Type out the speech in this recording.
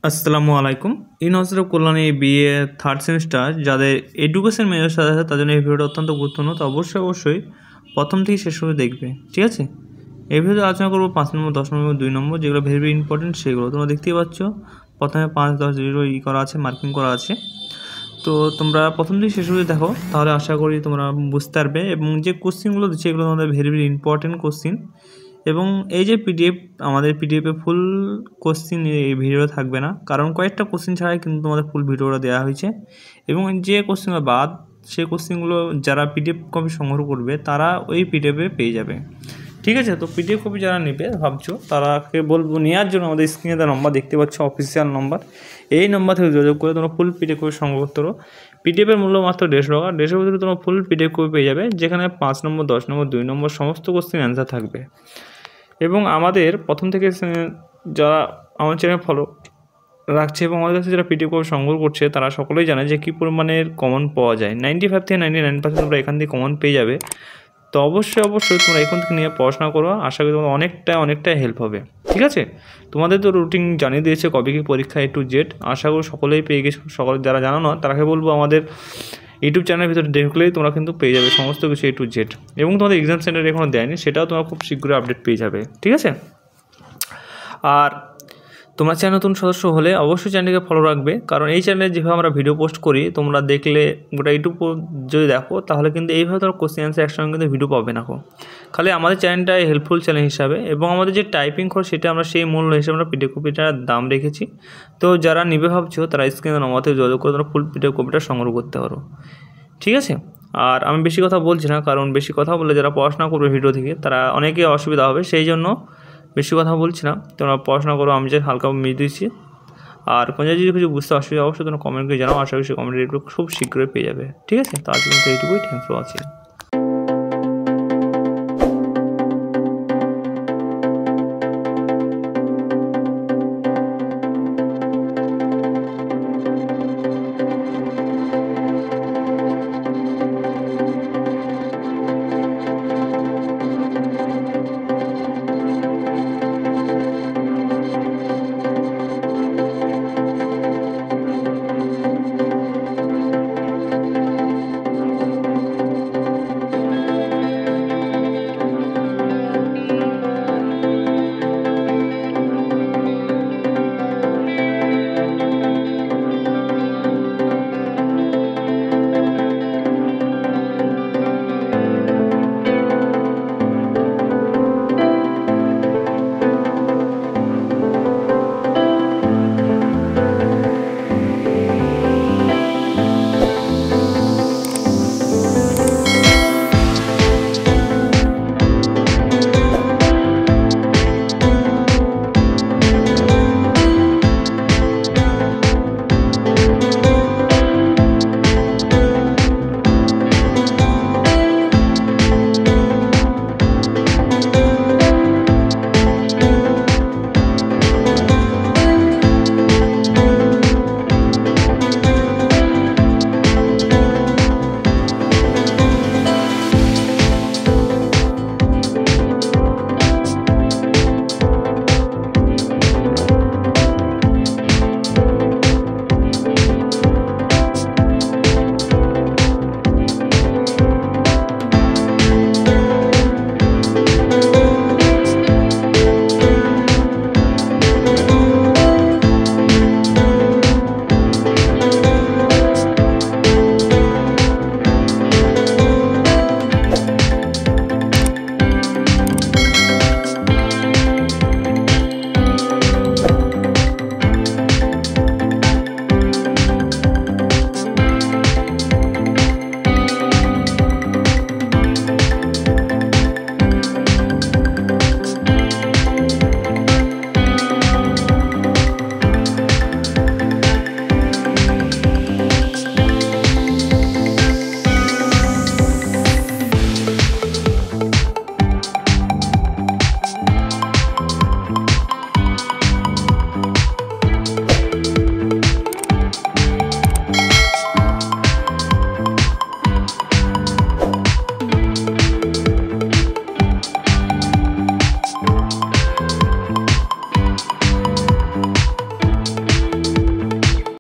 আসসালামু আলাইকুম। ইন হজরত কল্যাণী বিএ থার্ড সেমিস্টার যাদের এডুকেশন মেজর সাথে আছে তার জন্য এই ভিডিওটা অত্যন্ত গুরুত্বপূর্ণ। তো অবশ্যই প্রথম থেকে শেষ করে দেখবে, ঠিক আছে। এই ভিডিওতে আলোচনা করবো 5 নম্বর, 10 নম্বর, 2 নম্বর যেগুলো ভেরি ইম্পর্টেন্ট সেগুলো তোমরা দেখতেই পাচ্ছ। প্রথমে 5, 10, 0 করা আছে, মার্কিং করা আছে। তো তোমরা প্রথম থেকে শেষ করে দেখো, তাহলে আশা করি তোমরা বুঝতে পারবে। এবং যে কোশ্চিনগুলো দিচ্ছে এগুলো তোমাদের ভেরি ইম্পর্টেন্ট কোশ্চিন। এবং এই যে পিডিএফ, আমাদের পিডিএফে ফুল কোশ্চিন এই ভিডিওটা থাকবে না, কারণ কয়েকটা কোশ্চিন ছাড়াই কিন্তু তোমাদের ফুল ভিডিওটা দেওয়া হয়েছে। এবং যে কোশ্চিনগুলো বাদ, সেই কোশ্চিনগুলো যারা পিডিএফ কপি সংগ্রহ করবে তারা ওই পিডিএফে পেয়ে যাবে, ঠিক আছে। তো পিডিএফ কপি যারা নেবে ভাবছো তারাকে বলবো নেওয়ার জন্য আমাদের স্ক্রিনে দেওয়া নম্বর দেখতে পাচ্ছ, অফিসিয়াল নম্বর। এই নম্বর থেকে যোগাযোগ করে তোমরা ফুল পিডিএফ কপি সংগ্রহ করতে পারো। পিডিএফের মূল্য মাত্র 150 টাকা। 150 ভিতরে তোমরা ফুল পিডিএফ কপি পেয়ে যাবে, যেখানে 5 নম্বর, 10 নম্বর, 2 নম্বর সমস্ত কোশ্চিন অ্যান্সার থাকবে। এবং আমাদের প্রথম থেকে যারা আমার চ্যানেল ফলো রাখছে এবং আমাদের কাছে যারা পিডিএফ কপি সংগ্রহ করছে তারা সকলেই জানে যে কী পরিমাণের কমন পাওয়া যায়। 95 থেকে 99% তোমরা এখান থেকে কমন পেয়ে যাবে। তো অবশ্যই তোমরা এখান থেকে নিয়ে পড়াশোনা করো, আশা করি তোমার অনেকটাই হেল্প হবে, ঠিক আছে। তোমাদের তো রুটিন জানিয়ে দিয়েছে কবে কী পরীক্ষা A to Z, আশা করি সকলেই পেয়ে গেছো। সকলে যারা জানো না তারাকে বলবো আমাদের ইউটিউব চ্যানেলের ভিতরে দেখলেই তোমরা কিন্তু পেয়ে যাবে সমস্ত কিছু A to Z। এবং তোমাদের এক্সাম সেন্টার এখনও দেয়নি, সেটাও তোমরা খুব শীঘ্রই আপডেট পেয়ে যাবে, ঠিক আছে। আর তোমরা চ্যানেল নতুন সদস্য হলে অবশ্যই চ্যানেলকে ফলো রাখবে, কারণ এই চ্যানেলে যেভাবে আমরা ভিডিও পোস্ট করি তোমরা দেখলে গোটা ইউটিউব যদি দেখো তাহলে কিন্তু এইভাবে তোমরা কোশ্চেন অ্যান্সার একসঙ্গে কিন্তু ভিডিও পাবে না। খালি আমাদের চ্যানেলটা হেল্পফুল চ্যানেল হিসাবে, এবং আমাদের যে টাইপিং খরচ সেটা আমরা সেই মূল্য হিসেবে আমরা পিডিএফ কপিটার দাম রেখেছি। তো যারা নেবে ভাবছো তারা স্ক্রিনে নম্বরে যোগাযোগ করে তোমরা ফুল পিডিএফ কপিটা সংগ্রহ করতে পারো, ঠিক আছে। আর আমি বেশি কথা বলছি না, কারণ বেশি কথা বললে যারা পড়াশোনা করবে ভিডিও থেকে তারা অনেকেই অসুবিধা হবে, সেই জন্য বেশি কথা বলছি না। তোমরা পড়াশোনা করো, আমি যে হালকা মিস দিচ্ছি। আর কোনো যদি কিছু বুঝতে অসুবিধা অবশ্যই তোমরা কমেন্ট করে জানাও, আশা করি কমেন্ট খুব শীঘ্রই পেয়ে যাবে, ঠিক আছে। তো আজকে কিন্তু এইটুকুই, থ্যাংকস ফর ওয়াচিং।